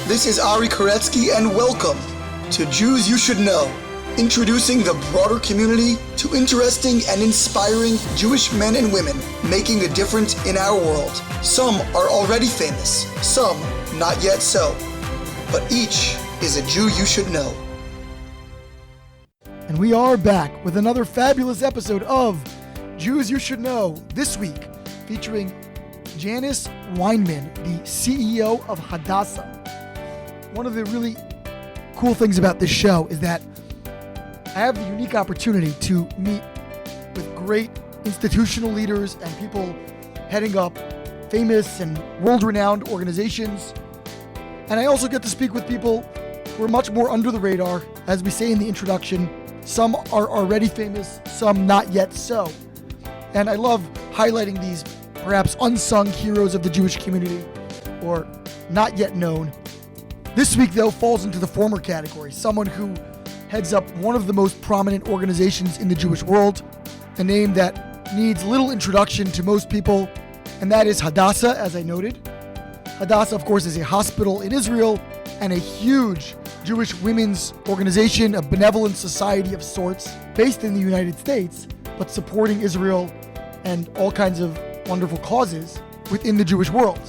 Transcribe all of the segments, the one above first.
This is Ari Koretsky, and welcome to Jews You Should Know, introducing the broader community to interesting and inspiring Jewish men and women making a difference in our world. Some are already famous, some not yet so, but each is a Jew you should know. And we are back with another fabulous episode of Jews You Should Know, this week featuring Janice Weinman, the CEO of Hadassah. One of the really cool things about this show is that I have the unique opportunity to meet with great institutional leaders and people heading up famous and world-renowned organizations. And I also get to speak with people who are much more under the radar. As we say in the introduction, some are already famous, some not yet so. And I love highlighting these perhaps unsung heroes of the Jewish community, or not yet known. This week, though, falls into the former category, someone who heads up one of the most prominent organizations in the Jewish world, a name that needs little introduction to most people, and that is Hadassah, as I noted. Hadassah, of course, is a hospital in Israel and a huge Jewish women's organization, a benevolent society of sorts, based in the United States, but supporting Israel and all kinds of wonderful causes within the Jewish world.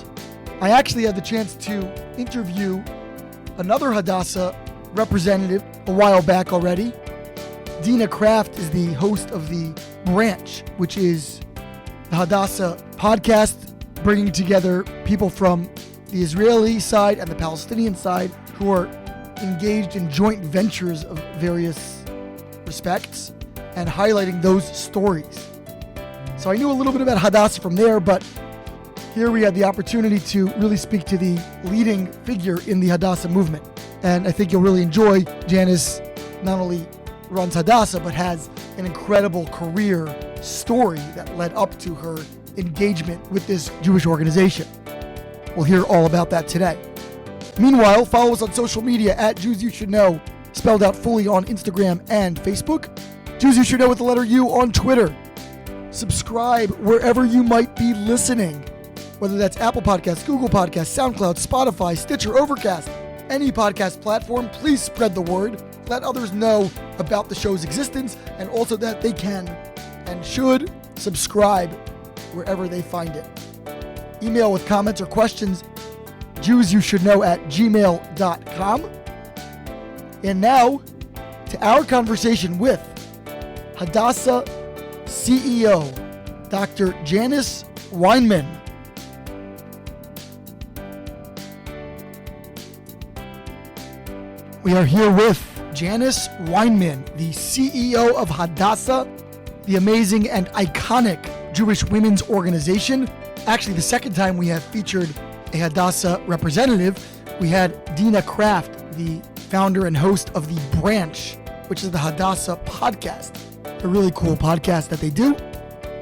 I actually had the chance to interview another Hadassah representative a while back already. Dina Kraft is the host of the Branch, which is the Hadassah podcast, bringing together people from the Israeli side and the Palestinian side who are engaged in joint ventures of various respects and highlighting those stories. So I knew a little bit about Hadassah from there, but here we had the opportunity to really speak to the leading figure in the Hadassah movement. And I think you'll really enjoy. Janice not only runs Hadassah, but has an incredible career story that led up to her engagement with this Jewish organization. We'll hear all about that today. Meanwhile, follow us on social media at Jews You Should Know, spelled out fully on Instagram and Facebook. Jews You Should Know with the letter U on Twitter. Subscribe wherever you might be listening, whether that's Apple Podcasts, Google Podcasts, SoundCloud, Spotify, Stitcher, Overcast, any podcast platform. Please spread the word. Let others know about the show's existence and also that they can and should subscribe wherever they find it. Email with comments or questions, jewsyoushouldknow@gmail.com. And now to our conversation with Hadassah CEO, Dr. Janice Weinman. We are here with Janice Weinman, the CEO of Hadassah, the amazing and iconic Jewish women's organization. Actually, the second time we have featured a Hadassah representative, we had Dina Kraft, the founder and host of the Branch, which is the Hadassah podcast. A really cool podcast that they do.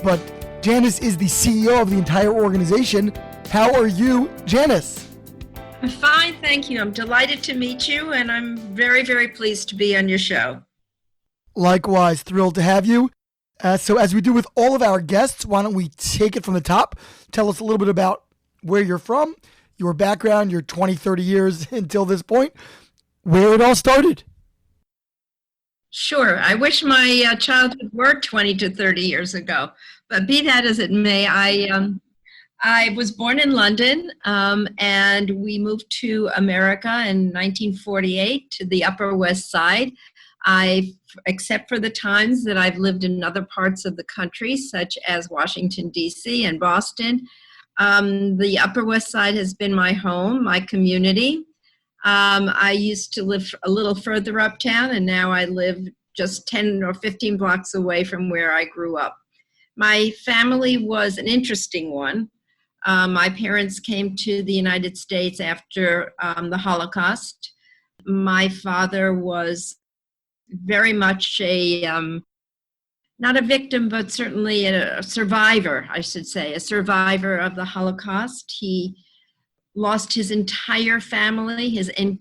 But Janice is the CEO of the entire organization. How are you, Janice? I'm fine, thank you. I'm delighted to meet you, and I'm very, very pleased to be on your show. Likewise, thrilled to have you. So as we do with all of our guests, why don't we take it from the top? Tell us a little bit about where you're from, your background, your 20, 30 years until this point, where it all started. Sure. I wish my childhood were 20 to 30 years ago, but be that as it may, I was born in London, and we moved to America in 1948 to the Upper West Side. Except for the times that I've lived in other parts of the country, such as Washington, D.C. and Boston, the Upper West Side has been my home, my community. I used to live a little further uptown, and now I live just 10 or 15 blocks away from where I grew up. My family was an interesting one. My parents came to the United States after the Holocaust. My father was very much not a victim, but certainly a survivor, I should say, a survivor of the Holocaust. He lost his entire family in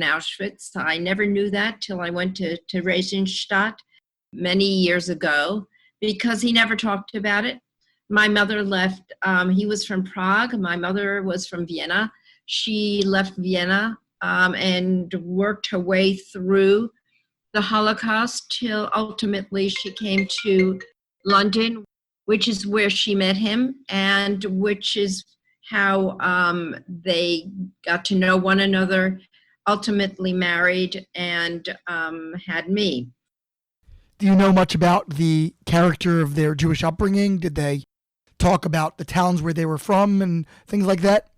Auschwitz. I never knew that till I went to Theresienstadt many years ago, because he never talked about it. My mother left, he was from Prague, my mother was from Vienna. She left Vienna and worked her way through the Holocaust till ultimately she came to London, which is where she met him, and which is how they got to know one another, ultimately married, and had me. Do you know much about the character of their Jewish upbringing? Did they talk about the towns where they were from and things like that?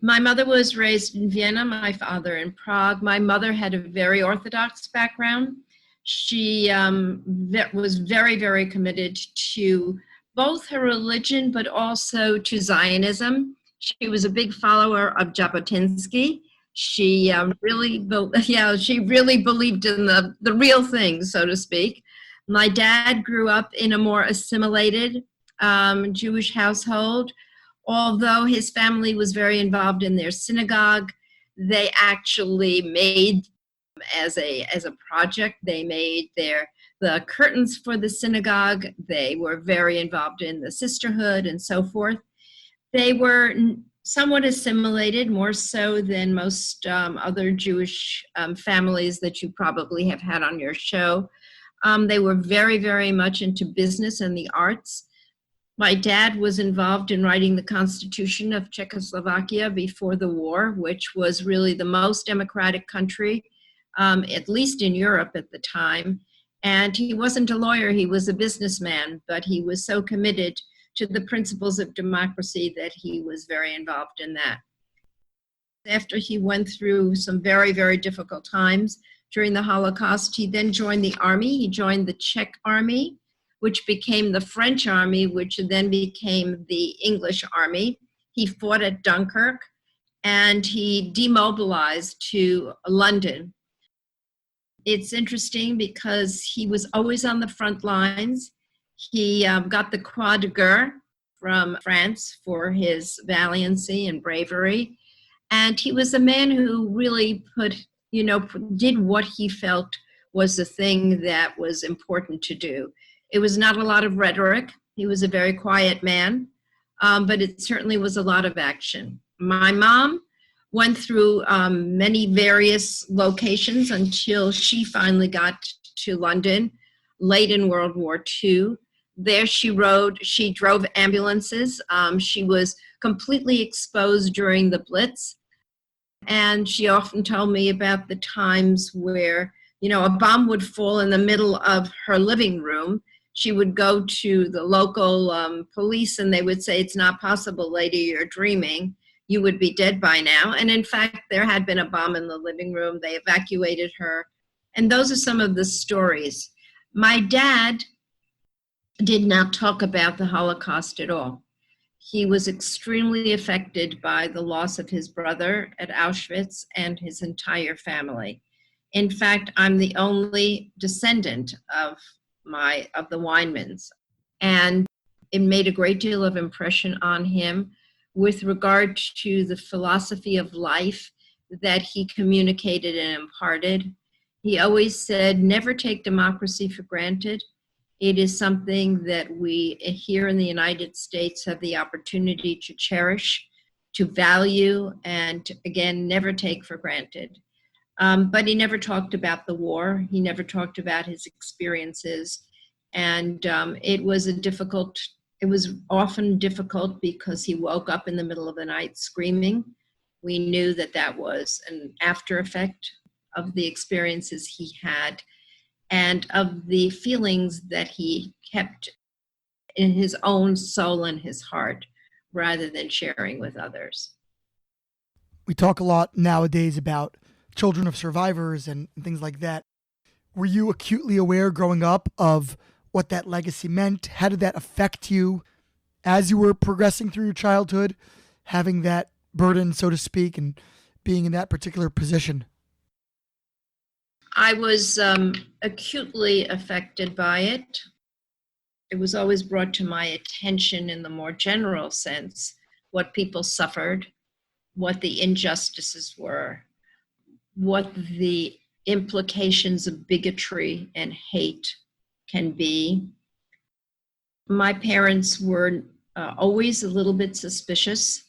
My mother was raised in Vienna, my father in Prague. My mother had a very Orthodox background. She was very, very committed to both her religion, but also to Zionism. She was a big follower of Jabotinsky. She she really believed in the real thing, so to speak. My dad grew up in a more assimilated Jewish household. Although his family was very involved in their synagogue, they actually made, as a project, they made the curtains for the synagogue. They were very involved in the sisterhood and so forth. They were somewhat assimilated, more so than most other Jewish families that you probably have had on your show. They were very, very much into business and the arts. My dad was involved in writing the Constitution of Czechoslovakia before the war, which was really the most democratic country, at least in Europe at the time. And he wasn't a lawyer, he was a businessman, but he was so committed to the principles of democracy that he was very involved in that. After he went through some very, very difficult times during the Holocaust, he then joined the army. He joined the Czech army, which became the French army, which then became the English army. He fought at Dunkirk, and he demobilized to London. It's interesting because he was always on the front lines. He got the Croix de Guerre from France for his valiancy and bravery. And he was a man who really did what he felt was the thing that was important to do. It was not a lot of rhetoric. He was a very quiet man, but it certainly was a lot of action. My mom went through many various locations until she finally got to London late in World War II. There she drove ambulances. She was completely exposed during the Blitz. And she often told me about the times where, a bomb would fall in the middle of her living room. She would go to the local police and they would say, "It's not possible, lady, you're dreaming. You would be dead by now." And in fact, there had been a bomb in the living room. They evacuated her. And those are some of the stories. My dad did not talk about the Holocaust at all. He was extremely affected by the loss of his brother at Auschwitz and his entire family. In fact, I'm the only descendant of the Weinmans. And it made a great deal of impression on him with regard to the philosophy of life that he communicated and imparted. He always said, never take democracy for granted. It is something that we here in the United States have the opportunity to cherish, to value, and again, never take for granted. But he never talked about the war. He never talked about his experiences. And it was often difficult because he woke up in the middle of the night screaming. We knew that was an after effect of the experiences he had and of the feelings that he kept in his own soul and his heart rather than sharing with others. We talk a lot nowadays about children of survivors and things like that. Were you acutely aware growing up of what that legacy meant? How did that affect you as you were progressing through your childhood, having that burden, so to speak, and being in that particular position? I was acutely affected by it. It was always brought to my attention in the more general sense what people suffered, what the injustices were, what the implications of bigotry and hate can be. My parents were always a little bit suspicious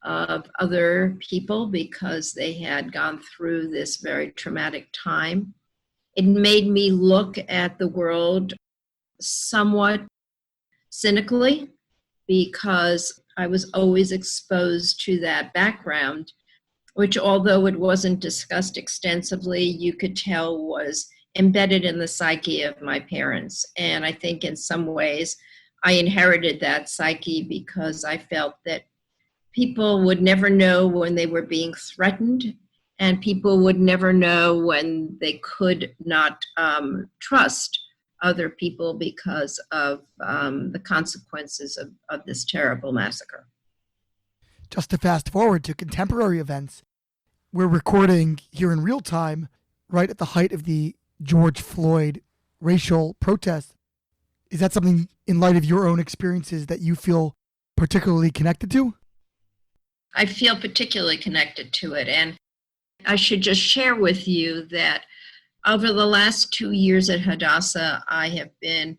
of other people because they had gone through this very traumatic time. It made me look at the world somewhat cynically because I was always exposed to that background, which, although it wasn't discussed extensively, you could tell was embedded in the psyche of my parents. And I think in some ways I inherited that psyche because I felt that people would never know when they were being threatened, and people would never know when they could not trust other people because of the consequences of this terrible massacre. Just to fast forward to contemporary events, we're recording here in real time, right at the height of the George Floyd racial protest. Is that something, in light of your own experiences, that you feel particularly connected to? I feel particularly connected to it. And I should just share with you that over the last 2 years at Hadassah, I have been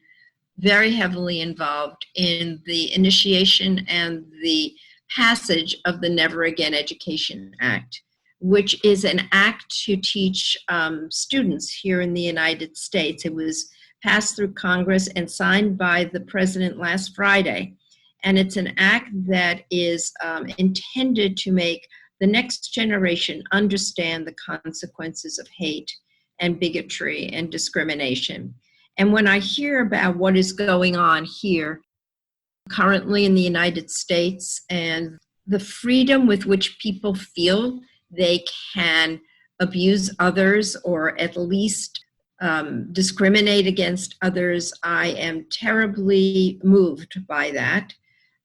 very heavily involved in the initiation and the passage of the Never Again Education Act, which is an act to teach students here in the United States. It was passed through Congress and signed by the president last Friday. And it's an act that is intended to make the next generation understand the consequences of hate and bigotry and discrimination. And when I hear about what is going on here currently in the United States and the freedom with which people feel they can abuse others or at least discriminate against others, I am terribly moved by that.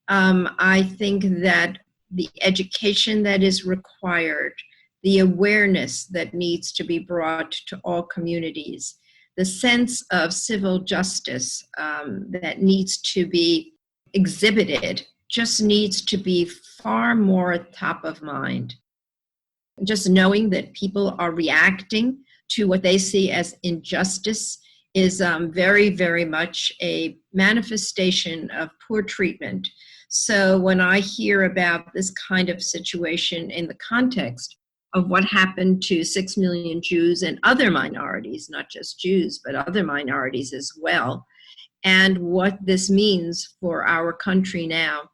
I think that the education that is required, the awareness that needs to be brought to all communities, the sense of civil justice that needs to be exhibited just needs to be far more top of mind. Just knowing that people are reacting to what they see as injustice is very, very much a manifestation of poor treatment. So when I hear about this kind of situation in the context of what happened to 6 million Jews and other minorities, not just Jews, but other minorities as well, and what this means for our country now,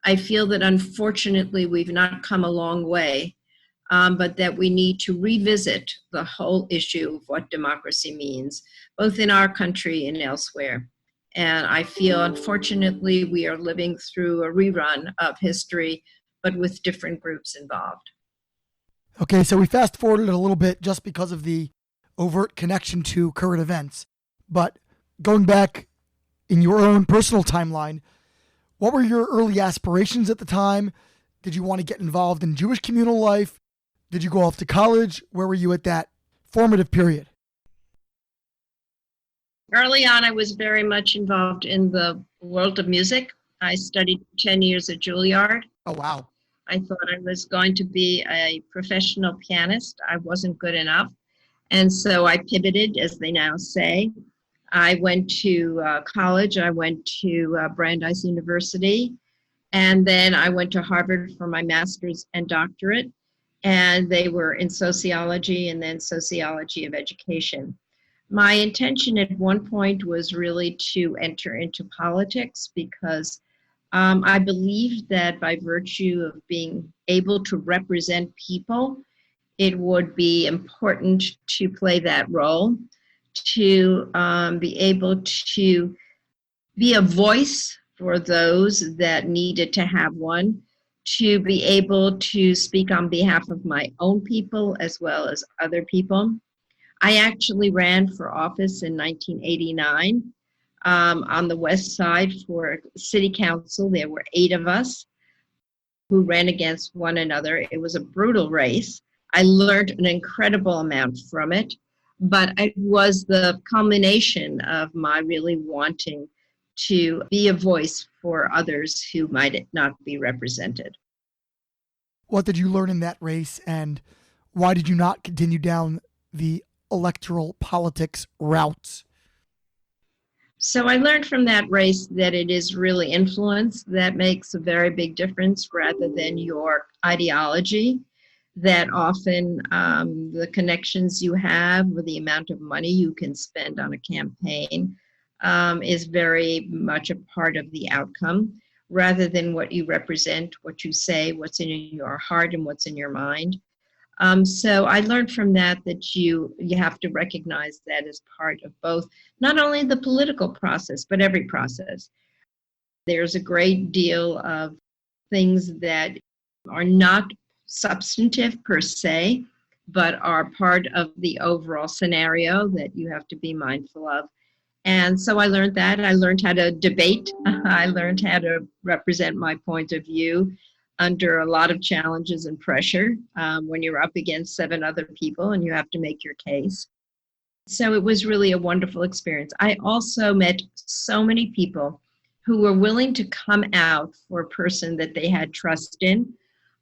I feel that unfortunately we've not come a long way, but that we need to revisit the whole issue of what democracy means, both in our country and elsewhere. And I feel, unfortunately, we are living through a rerun of history, but with different groups involved. Okay, so we fast forwarded a little bit just because of the overt connection to current events. But going back in your own personal timeline, what were your early aspirations at the time? Did you want to get involved in Jewish communal life? Did you go off to college? Where were you at that formative period? Early on, I was very much involved in the world of music. I studied 10 years at Juilliard. Oh, wow. I thought I was going to be a professional pianist. I wasn't good enough. And so I pivoted, as they now say. I went to college. I went to Brandeis University. And then I went to Harvard for my master's and doctorate. And they were in sociology and then sociology of education. My intention at one point was really to enter into politics because I believed that by virtue of being able to represent people, it would be important to play that role, to be able to be a voice for those that needed to have one, to be able to speak on behalf of my own people as well as other people. I actually ran for office in 1989 on the West Side for city council. There were 8 of us who ran against one another. It was a brutal race. I learned an incredible amount from it, but it was the culmination of my really wanting to be a voice for others who might not be represented. What did you learn in that race, and why did you not continue down the electoral politics route? So I learned from that race that it is really influence that makes a very big difference rather than your ideology, that often the connections you have or the amount of money you can spend on a campaign is very much a part of the outcome rather than what you represent, what you say, what's in your heart and what's in your mind. So I learned from that you have to recognize that as part of both, not only the political process, but every process. There's a great deal of things that are not substantive per se, but are part of the overall scenario that you have to be mindful of. And so I learned that. I learned how to debate. I learned how to represent my point of view under a lot of challenges and pressure when you're up against 7 other people and you have to make your case. So it was really a wonderful experience. I also met so many people who were willing to come out for a person that they had trust in.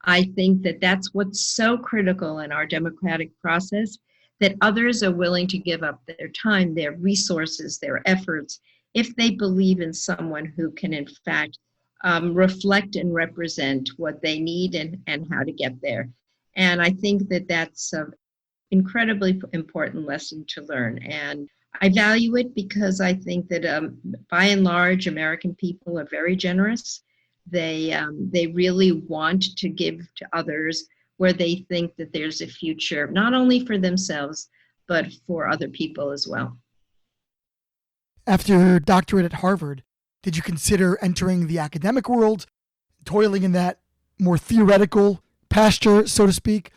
I think that that's what's so critical in our democratic process, that others are willing to give up their time, their resources, their efforts, if they believe in someone who can, in fact, reflect and represent what they need and how to get there. And I think that that's an incredibly important lesson to learn. And I value it because I think that by and large, American people are very generous. They really want to give to others where they think that there's a future, not only for themselves, but for other people as well. After your doctorate at Harvard, did you consider entering the academic world, toiling in that more theoretical pasture, so to speak?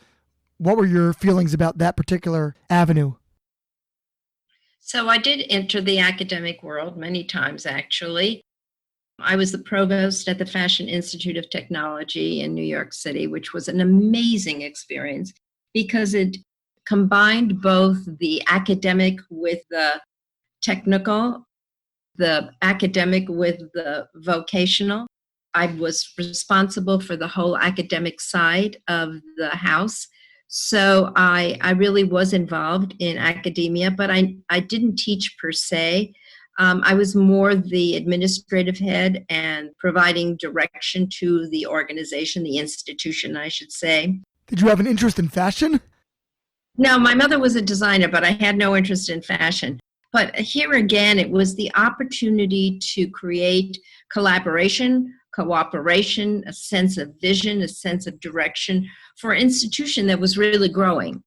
What were your feelings about that particular avenue? So I did enter the academic world many times, actually. I was the provost at the Fashion Institute of Technology in New York City, which was an amazing experience because it combined both the academic with the technical, the academic with the vocational. I was responsible for the whole academic side of the house. So I really was involved in academia, but I didn't teach per se. I was more the administrative head and providing direction to the organization, the institution, I should say. Did you have an interest in fashion? No, my mother was a designer, but I had no interest in fashion. But here again, it was the opportunity to create collaboration, cooperation, a sense of vision, a sense of direction for an institution that was really growing.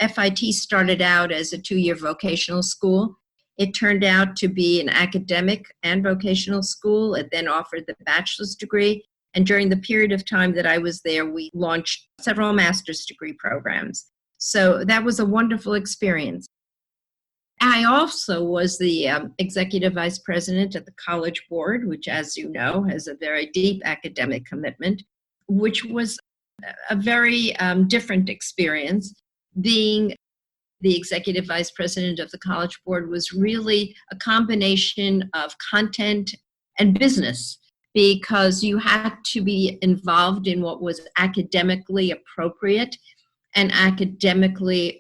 FIT started out as a 2-year vocational school. It turned out to be an academic and vocational school. It then offered the bachelor's degree. And during the period of time that I was there, we launched several master's degree programs. So that was a wonderful experience. I also was the executive vice president at the College Board, which, as you know, has a very deep academic commitment, which was a very different experience. Being the executive vice president of the College Board was really a combination of content and business, because you had to be involved in what was academically appropriate and academically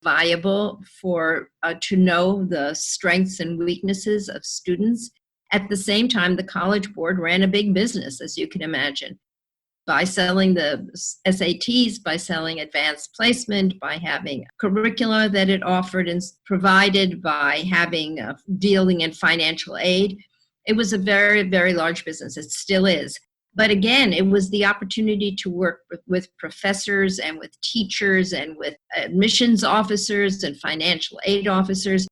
viable for to know the strengths and weaknesses of students. At the same time, the College Board ran a big business, as you can imagine, by selling the SATs, by selling advanced placement, by having curricula that it offered and provided, by having dealing in financial aid. It was a very, very large business. It still is. But again, it was the opportunity to work with professors and with teachers and with admissions officers and financial aid officers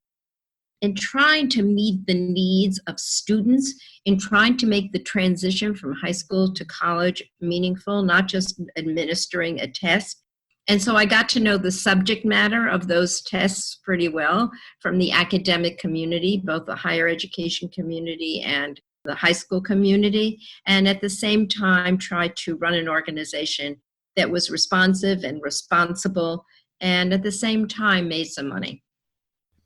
in trying to meet the needs of students, in trying to make the transition from high school to college meaningful, not just administering a test. And so I got to know the subject matter of those tests pretty well from the academic community, both the higher education community and the high school community, and at the same time try to run an organization that was responsive and responsible, and at the same time made some money.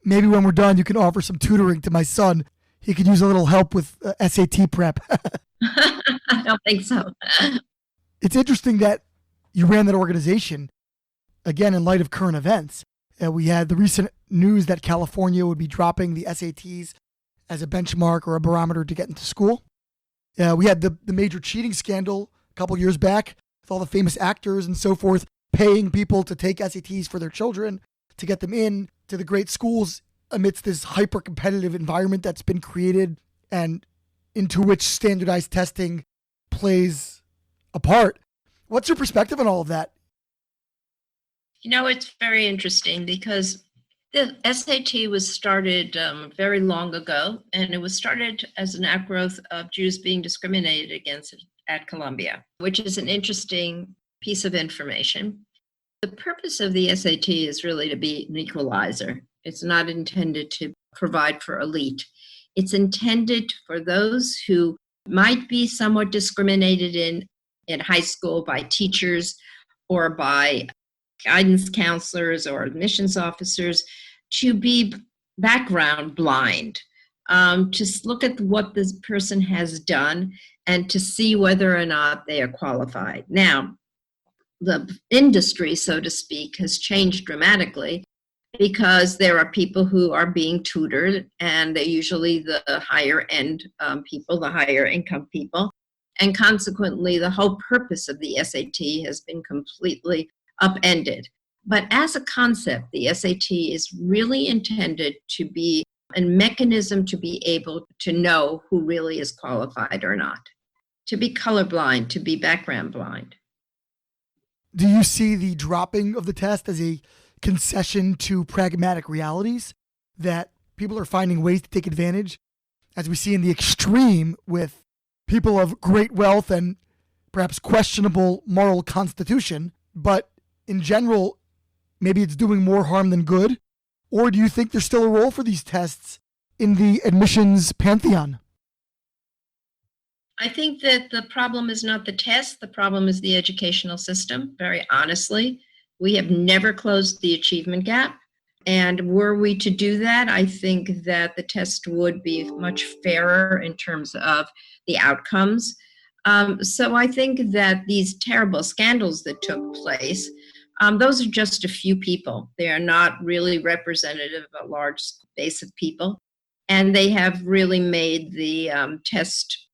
Maybe when we're done, you can offer some tutoring to my son. He could use a little help with SAT prep. I don't think so. It's interesting that you ran that organization, again, in light of current events. We had the recent news that California would be dropping the SATs as a benchmark or a barometer to get into school. We had the major cheating scandal a couple years back with all the famous actors and so forth paying people to take SATs for their children to get them in to the great schools amidst this hyper-competitive environment that's been created and into which standardized testing plays a part. What's your perspective on all of that? It's very interesting because the SAT was started very long ago, and it was started as an outgrowth of Jews being discriminated against at Columbia, which is an interesting piece of information. The purpose of the SAT is really to be an equalizer. It's not intended to provide for elite. It's intended for those who might be somewhat discriminated in high school by teachers or by guidance counselors or admissions officers to be background blind, to look at what this person has done and to see whether or not they are qualified. Now, the industry, so to speak, has changed dramatically because there are people who are being tutored, and they're usually the higher end people, the higher income people. And consequently, the whole purpose of the SAT has been completely upended. But as a concept, the SAT is really intended to be a mechanism to be able to know who really is qualified or not, to be colorblind, to be background blind. Do you see the dropping of the test as a concession to pragmatic realities that people are finding ways to take advantage, as we see in the extreme with people of great wealth and perhaps questionable moral constitution, but in general, maybe it's doing more harm than good? Or do you think there's still a role for these tests in the admissions pantheon? I think that the problem is not the test. The problem is the educational system, very honestly. We have never closed the achievement gap. And were we to do that, I think that the test would be much fairer in terms of the outcomes. So I think that these terrible scandals that took place, those are just a few people. They are not really representative of a large base of people. And they have really made the test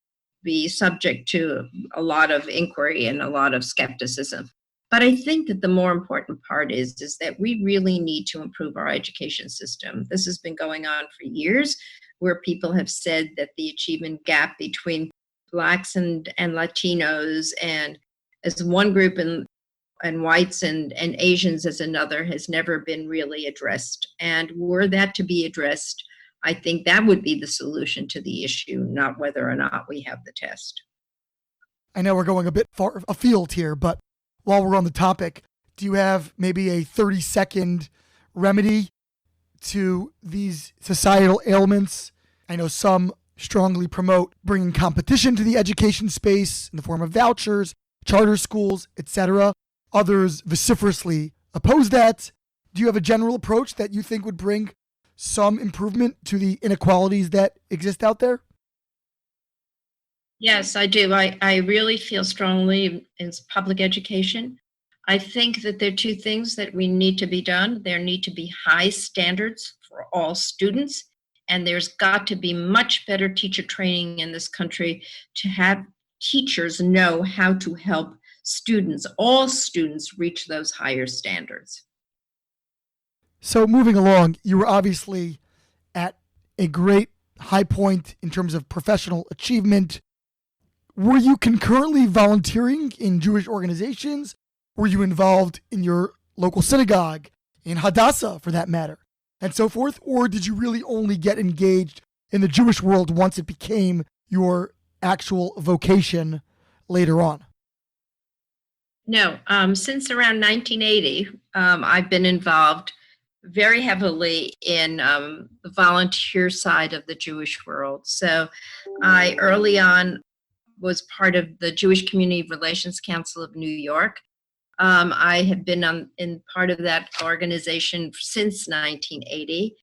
be subject to a lot of inquiry and a lot of skepticism. But I think that the more important part is that we really need to improve our education system. This has been going on for years, where people have said that the achievement gap between Blacks and Latinos and as one group and whites and Asians as another has never been really addressed. And were that to be addressed, I think that would be the solution to the issue, not whether or not we have the test. I know we're going a bit far afield here, but while we're on the topic, do you have maybe a 30-second remedy to these societal ailments? I know some strongly promote bringing competition to the education space in the form of vouchers, charter schools, etc. Others vociferously oppose that. Do you have a general approach that you think would bring some improvement to the inequalities that exist out there? Yes, I do. I really feel strongly in public education. I think that there are two things that we need to be done. There need to be high standards for all students, and there's got to be much better teacher training in this country to have teachers know how to help students, all students, reach those higher standards. So moving along, you were obviously at a great high point in terms of professional achievement. Were you concurrently volunteering in Jewish organizations? Were you involved in your local synagogue, in Hadassah for that matter, and so forth? Or did you really only get engaged in the Jewish world once it became your actual vocation later on? No, since around 1980, I've been involved very heavily in the volunteer side of the Jewish world. So I early on was part of the Jewish Community Relations Council of New York. I have been in part of that organization since 1980.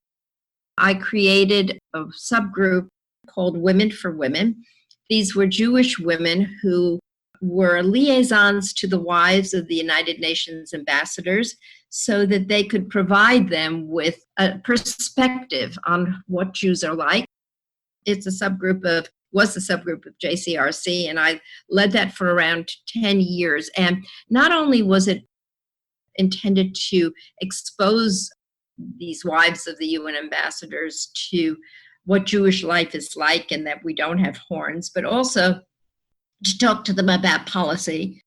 I created a subgroup called Women for Women. These were Jewish women who were liaisons to the wives of the United Nations ambassadors so that they could provide them with a perspective on what Jews are like It's was a subgroup of JCRC, and I led that for around 10 years. And not only was it intended to expose these wives of the UN ambassadors to what Jewish life is like and that we don't have horns, but also to talk to them about policy,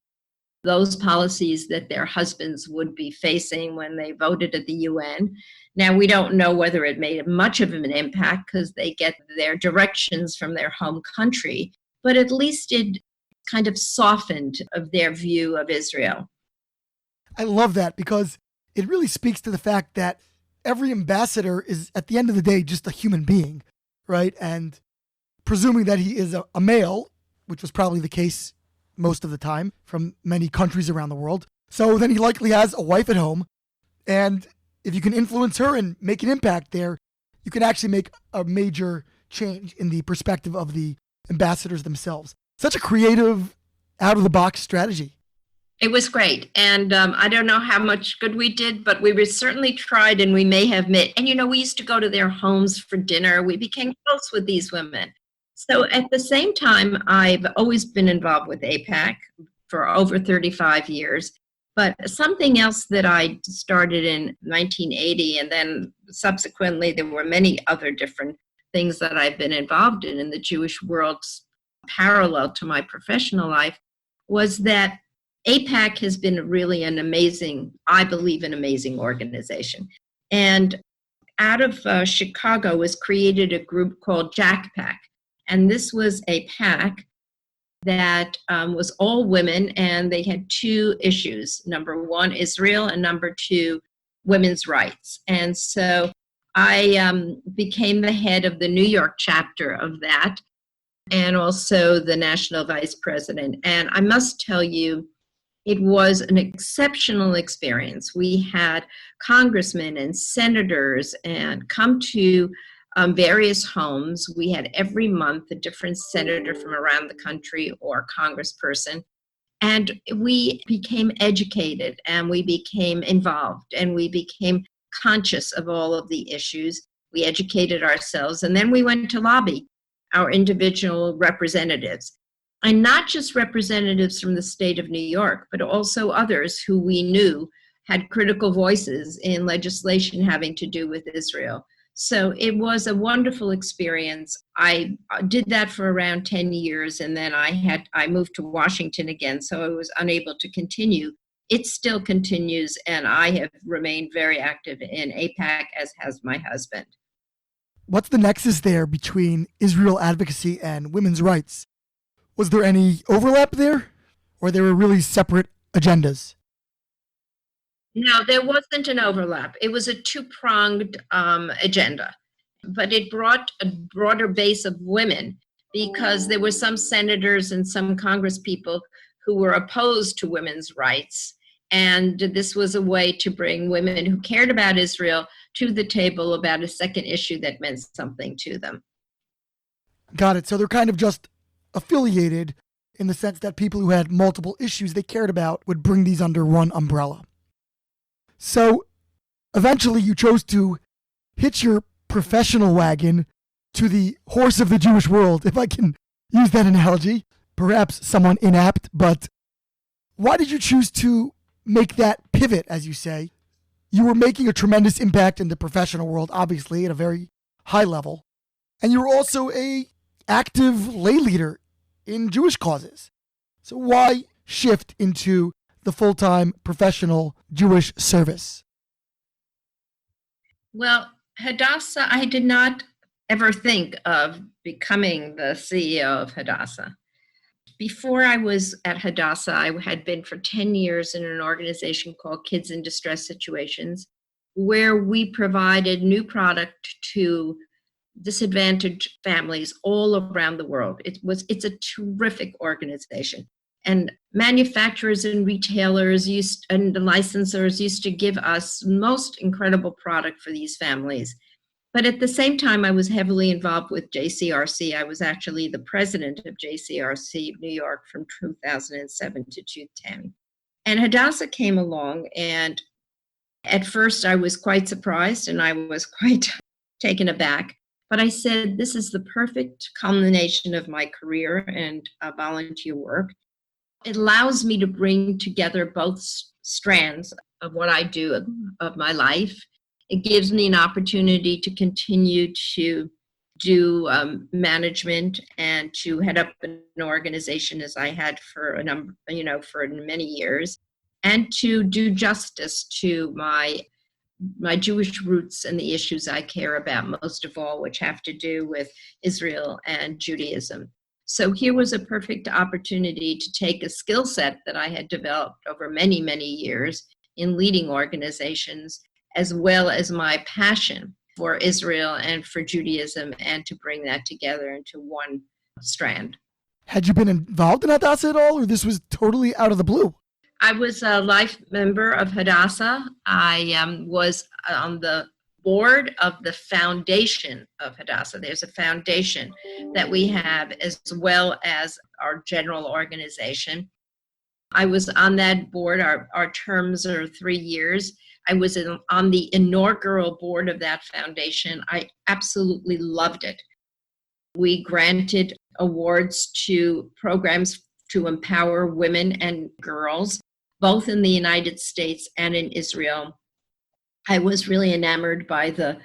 those policies that their husbands would be facing when they voted at the UN. Now, we don't know whether it made much of an impact because they get their directions from their home country, but at least it kind of softened of their view of Israel. I love that because it really speaks to the fact that every ambassador is, at the end of the day, just a human being, right? And presuming that he is a male, which was probably the case most of the time from many countries around the world. So then he likely has a wife at home. And if you can influence her and make an impact there, you can actually make a major change in the perspective of the ambassadors themselves. Such a creative, out-of-the-box strategy. It was great. And I don't know how much good we did, but we certainly tried, and we may have met. And, we used to go to their homes for dinner. We became close with these women. So at the same time, I've always been involved with AIPAC for over 35 years. But something else that I started in 1980, and then subsequently there were many other different things that I've been involved in the Jewish world parallel to my professional life, was that AIPAC has been really an amazing organization. And out of Chicago was created a group called JACPAC. And this was a PAC that was all women, and they had two issues. Number one, Israel, and number two, women's rights. And so I became the head of the New York chapter of that, and also the national vice president. And I must tell you, it was an exceptional experience. We had congressmen and senators and come to various homes. We had every month a different senator from around the country or congressperson. And we became educated, and we became involved, and we became conscious of all of the issues. We educated ourselves, and then we went to lobby our individual representatives. And not just representatives from the state of New York, but also others who we knew had critical voices in legislation having to do with Israel. So it was a wonderful experience. I did that for around 10 years, and then I moved to Washington again, so I was unable to continue. It still continues, and I have remained very active in AIPAC, as has my husband. What's the nexus there between Israel advocacy and women's rights? Was there any overlap there, or they were really separate agendas? No, there wasn't an overlap. It was a two-pronged agenda, but it brought a broader base of women because there were some senators and some congresspeople who were opposed to women's rights. And this was a way to bring women who cared about Israel to the table about a second issue that meant something to them. Got it. So they're kind of just affiliated in the sense that people who had multiple issues they cared about would bring these under one umbrella. So eventually you chose to hitch your professional wagon to the horse of the Jewish world, if I can use that analogy, perhaps somewhat inapt, but why did you choose to make that pivot, as you say? You were making a tremendous impact in the professional world, obviously, at a very high level, and you were also a active lay leader in Jewish causes. So why shift into the full-time professional Jewish service? Well, Hadassah, I did not ever think of becoming the CEO of Hadassah. Before I was at Hadassah, I had been for 10 years in an organization called Kids in Distress Situations, where we provided new product to disadvantaged families all around the world. It's a terrific organization. And manufacturers and retailers and the licensors used to give us most incredible product for these families. But at the same time, I was heavily involved with JCRC. I was actually the president of JCRC New York from 2007 to 2010. And Hadassah came along, and at first I was quite surprised and I was quite taken aback. But I said, this is the perfect culmination of my career and volunteer work. It allows me to bring together both strands of what I do of my life. It gives me an opportunity to continue to do management and to head up an organization as I had for a number, for many years, and to do justice to my Jewish roots and the issues I care about most of all, which have to do with Israel and Judaism. So here was a perfect opportunity to take a skill set that I had developed over many, many years in leading organizations, as well as my passion for Israel and for Judaism, and to bring that together into one strand. Had you been involved in Hadassah at all, or this was totally out of the blue? I was a life member of Hadassah. I was on the board of the foundation of Hadassah. There's a foundation that we have, as well as our general organization. I was on that board. Our terms are 3 years. I was on the inaugural board of that foundation. I absolutely loved it. We granted awards to programs to empower women and girls, both in the United States and in Israel. I was really enamored by the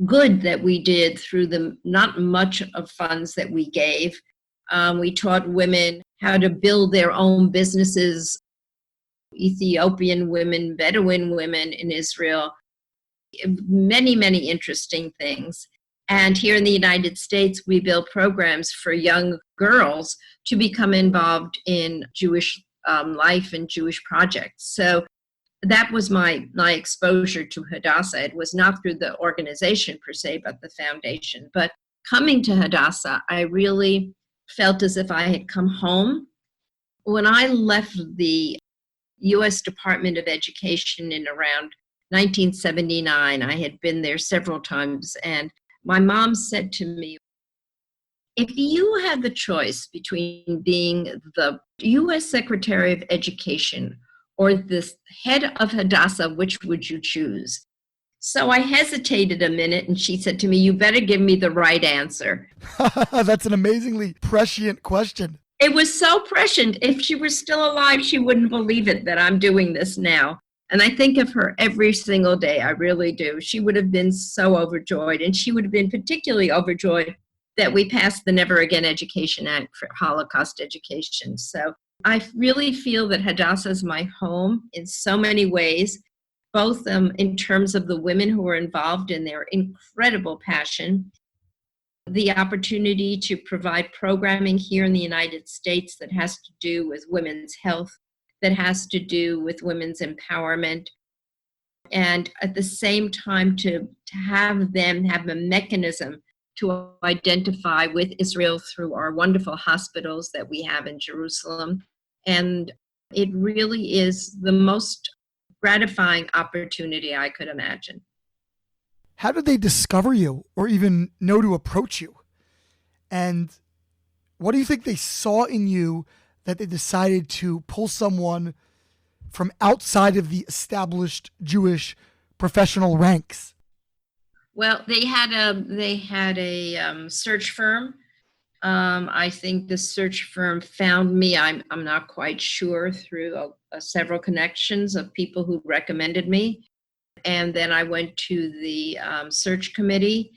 good that we did through the not much of funds that we gave. We taught women how to build their own businesses, Ethiopian women, Bedouin women in Israel, many, many interesting things. And here in the United States, we build programs for young girls to become involved in Jewish life and Jewish projects. So that was my exposure to Hadassah. It was not through the organization per se, but the foundation. But coming to Hadassah, I really felt as if I had come home. When I left the U.S. Department of Education in around 1979, I had been there several times, and my mom said to me, if you had the choice between being the U.S. Secretary of Education or the head of Hadassah, which would you choose? So I hesitated a minute, and she said to me, you better give me the right answer. That's an amazingly prescient question. It was so prescient. If she were still alive, she wouldn't believe it that I'm doing this now. And I think of her every single day. I really do. She would have been so overjoyed, and she would have been particularly overjoyed that we passed the Never Again Education Act for Holocaust education. So I really feel that Hadassah is my home in so many ways, both in terms of the women who are involved in their incredible passion, the opportunity to provide programming here in the United States that has to do with women's health, that has to do with women's empowerment, and at the same time to have them have a mechanism to identify with Israel through our wonderful hospitals that we have in Jerusalem. And it really is the most gratifying opportunity I could imagine. How did they discover you or even know to approach you? And what do you think they saw in you that they decided to pull someone from outside of the established Jewish professional ranks? Well, they had a search firm. I think the search firm found me. I'm not quite sure, through several connections of people who recommended me. And then I went to the search committee,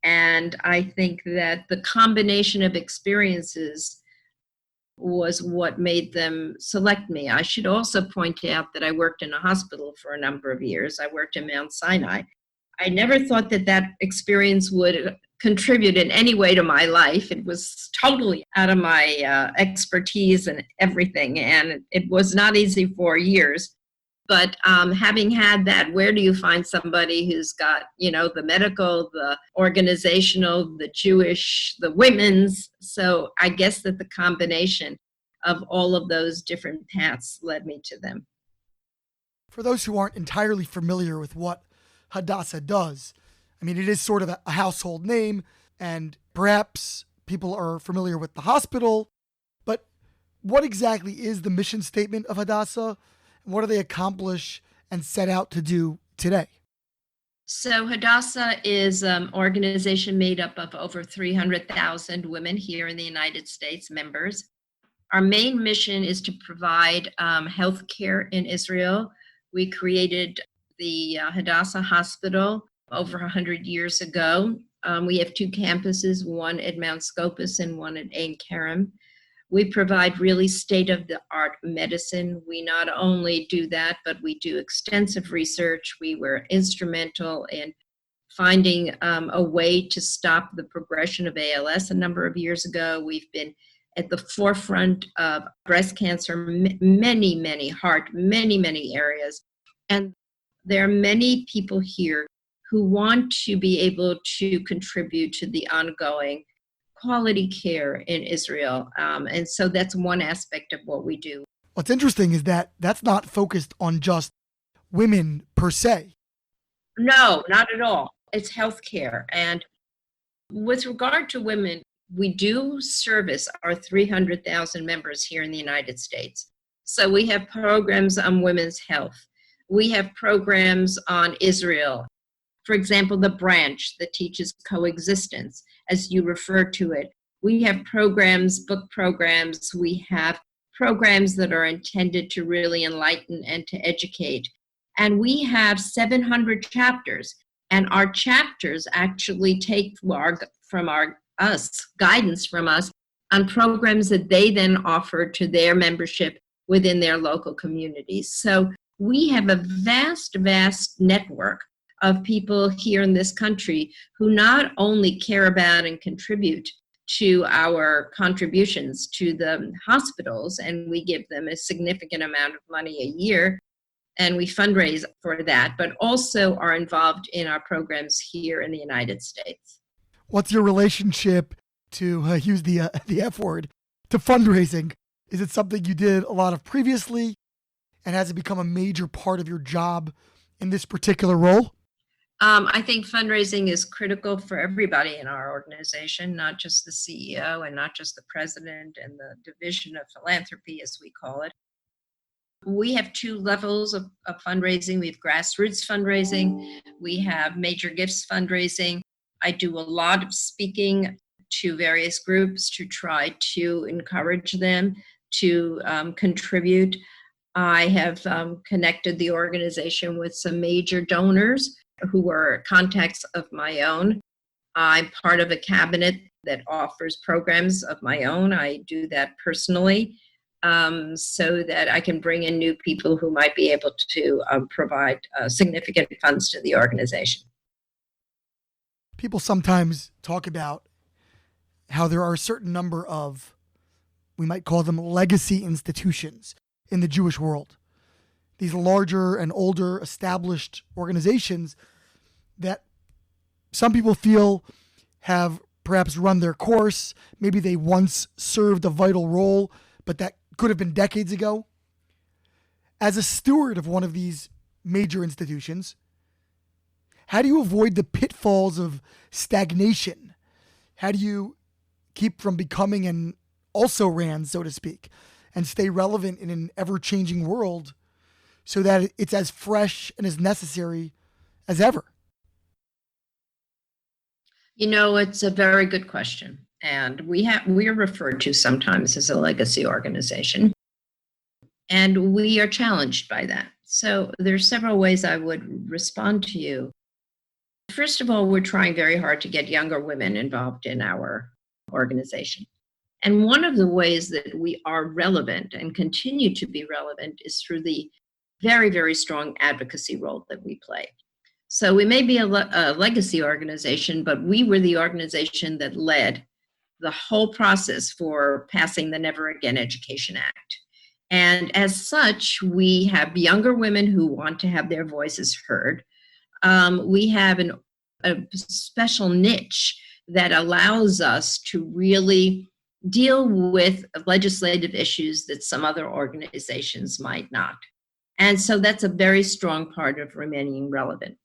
and I think that the combination of experiences was what made them select me. I should also point out that I worked in a hospital for a number of years. I worked in Mount Sinai. I never thought that experience would contribute in any way to my life. It was totally out of my expertise and everything, and it was not easy for years. But having had that, where do you find somebody who's got, the medical, the organizational, the Jewish, the women's? So I guess that the combination of all of those different paths led me to them. For those who aren't entirely familiar with what Hadassah does, I mean, it is sort of a household name, and perhaps people are familiar with the hospital, but what exactly is the mission statement of Hadassah? What do they accomplish and set out to do today? So Hadassah is an organization made up of over 300,000 women here in the United States, members. Our main mission is to provide health care in Israel. We created the Hadassah Hospital over 100 years ago. We have two campuses, one at Mount Scopus and one at Ein Kerem. We provide really state-of-the-art medicine. We not only do that, but we do extensive research. We were instrumental in finding a way to stop the progression of ALS a number of years ago. We've been at the forefront of breast cancer, many heart, many areas. And there are many people here who want to be able to contribute to the ongoing quality care in Israel. And so that's one aspect of what we do. What's interesting is that that's not focused on just women per se. No, not at all. It's healthcare. And with regard to women, we do service our 300,000 members here in the United States. So we have programs on women's health. We have programs on Israel. For example, the branch that teaches coexistence, as you refer to it. We have programs, book programs. We have programs that are intended to really enlighten and to educate. And we have 700 chapters. And our chapters actually take guidance from us on programs that they then offer to their membership within their local communities. So we have a vast network of people here in this country who not only care about and contribute to our contributions to the hospitals, and we give them a significant amount of money a year, and we fundraise for that, but also are involved in our programs here in the United States. What's your relationship to use the F word, to fundraising? Is it something you did a lot of previously, and has it become a major part of your job in this particular role? I think fundraising is critical for everybody in our organization, not just the CEO and not just the president and the division of philanthropy, as we call it. We have two levels of fundraising. We have grassroots fundraising. We have major gifts fundraising. I do a lot of speaking to various groups to try to encourage them to contribute. I have connected the organization with some major donors who are contacts of my own. I'm part of a cabinet that offers programs of my own. I do that personally so that I can bring in new people who might be able to provide significant funds to the organization. People sometimes talk about how there are a certain number of, we might call them legacy institutions in the Jewish world. These larger and older established organizations that some people feel have perhaps run their course. Maybe they once served a vital role, but that could have been decades ago. As a steward of one of these major institutions, how do you avoid the pitfalls of stagnation? How do you keep from becoming an also-ran, so to speak, and stay relevant in an ever-changing world so that it's as fresh and as necessary as ever? You know, it's a very good question. And we are referred to sometimes as a legacy organization. And we are challenged by that. So there's several ways I would respond to you. First of all, we're trying very hard to get younger women involved in our organization. And one of the ways that we are relevant and continue to be relevant is through the very strong advocacy role that we play. So we may be a legacy organization, but we were the organization that led the whole process for passing the Never Again Education Act. And as such, we have younger women who want to have their voices heard. We have a special niche that allows us to really deal with legislative issues that some other organizations might not. And so that's a very strong part of remaining relevant.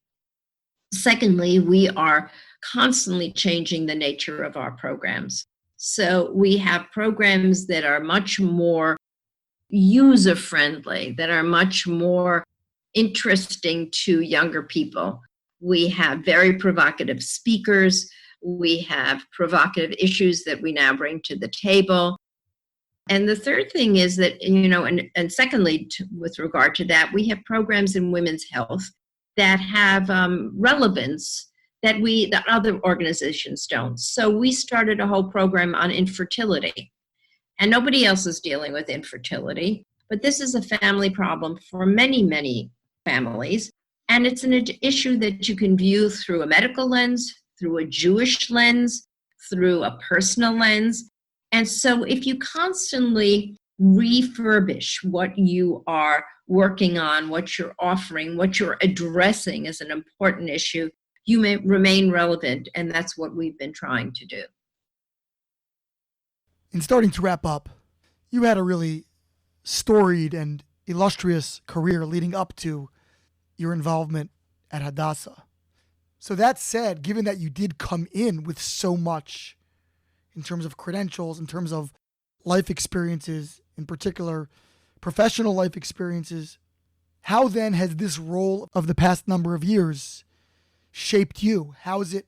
Secondly, we are constantly changing the nature of our programs. So we have programs that are much more user-friendly, that are much more interesting to younger people. We have very provocative speakers. We have provocative issues that we now bring to the table. And the third thing is that, and secondly, with regard to that, we have programs in women's health that have relevance that other organizations don't. So we started a whole program on infertility, and nobody else is dealing with infertility, but this is a family problem for many, many families. And it's an issue that you can view through a medical lens, through a Jewish lens, through a personal lens. And so if you constantly refurbish what you are working on, what you're offering, what you're addressing as an important issue, you may remain relevant. And that's what we've been trying to do. In starting to wrap up, you had a really storied and illustrious career leading up to your involvement at Hadassah. So that said, given that you did come in with so much in terms of credentials, in terms of life experiences, in particular professional life experiences, how then has this role of the past number of years shaped you? How has it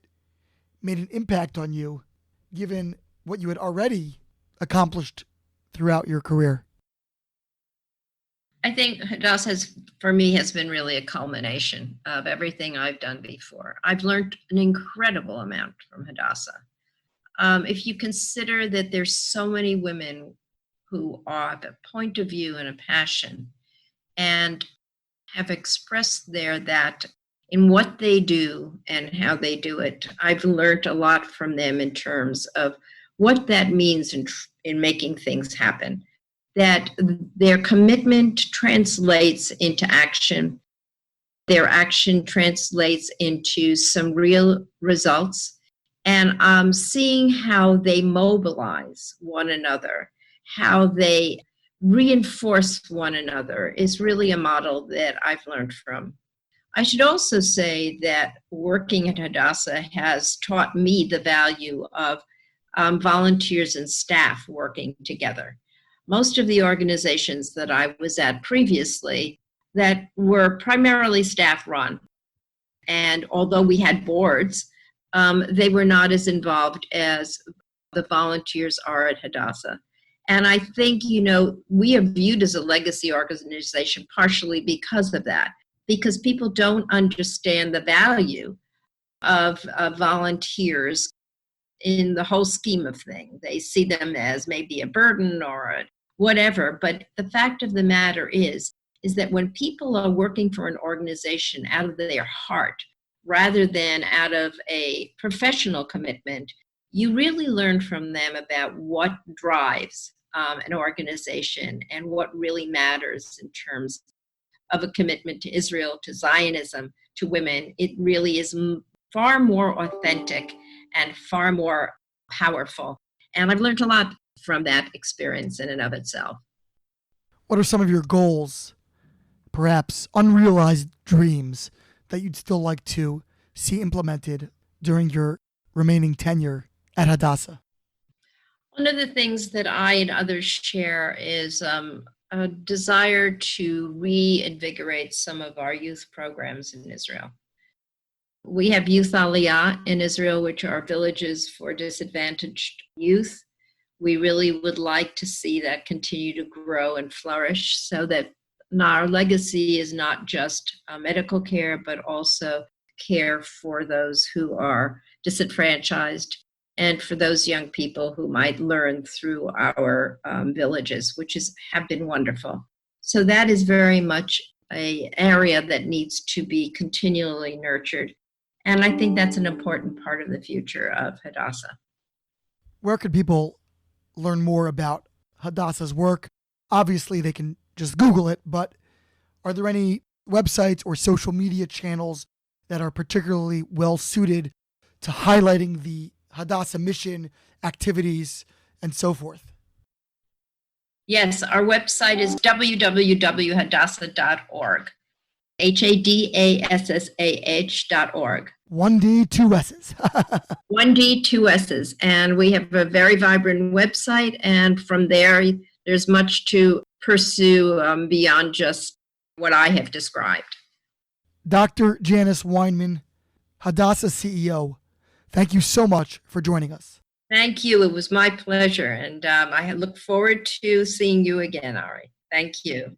made an impact on you, given what you had already accomplished throughout your career? I think Hadassah for me has been really a culmination of everything I've done before. I've learned an incredible amount from Hadassah. If you consider that there's so many women who have a point of view and a passion and have expressed there that in what they do and how they do it, I've learned a lot from them in terms of what that means in making things happen, that their commitment translates into action. Their action translates into some real results. And seeing how they mobilize one another, how they reinforce one another is really a model that I've learned from. I should also say that working at Hadassah has taught me the value of volunteers and staff working together. Most of the organizations that I was at previously that were primarily staff run, and although we had boards, they were not as involved as the volunteers are at Hadassah. And I think, we are viewed as a legacy organization partially because of that, because people don't understand the value of volunteers in the whole scheme of things. They see them as maybe a burden or whatever. But the fact of the matter is that when people are working for an organization out of their heart, rather than out of a professional commitment, you really learn from them about what drives an organization and what really matters in terms of a commitment to Israel, to Zionism, to women. It really is far more authentic and far more powerful. And I've learned a lot from that experience in and of itself. What are some of your goals, perhaps unrealized dreams, that you'd still like to see implemented during your remaining tenure at Hadassah? One of the things that I and others share is a desire to reinvigorate some of our youth programs in Israel. We have Youth Aliyah in Israel, which are villages for disadvantaged youth. We really would like to see that continue to grow and flourish so that our legacy is not just medical care, but also care for those who are disenfranchised and for those young people who might learn through our villages, which have been wonderful. So that is very much an area that needs to be continually nurtured. And I think that's an important part of the future of Hadassah. Where could people learn more about Hadassah's work? Obviously, they can just Google it, but are there any websites or social media channels that are particularly well suited to highlighting the Hadassah mission, activities, and so forth? Yes, our website is www.hadassah.org. HADASSAH.org. 1D, 2 S's. 1D, 2 S's. And we have a very vibrant website. And from there, there's much to pursue beyond just what I have described. Dr. Janice Weinman, Hadassah CEO. Thank you so much for joining us. Thank you. It was my pleasure. And I look forward to seeing you again, Ari. Thank you.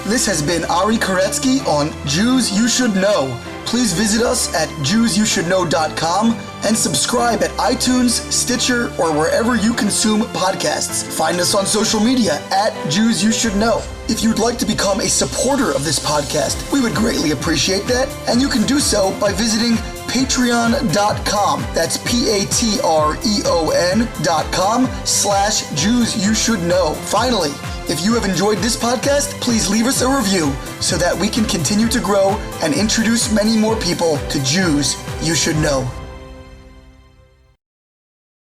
This has been Ari Koretsky on Jews You Should Know. Please visit us at JewsYouShouldKnow.com and subscribe at iTunes, Stitcher, or wherever you consume podcasts. Find us on social media at Jews You Should Know. If you'd like to become a supporter of this podcast, we would greatly appreciate that, and you can do so by visiting patreon.com. That's patreon.com/Jews You Should Know. Finally, if you have enjoyed this podcast, please leave us a review so that we can continue to grow and introduce many more people to Jews You Should Know.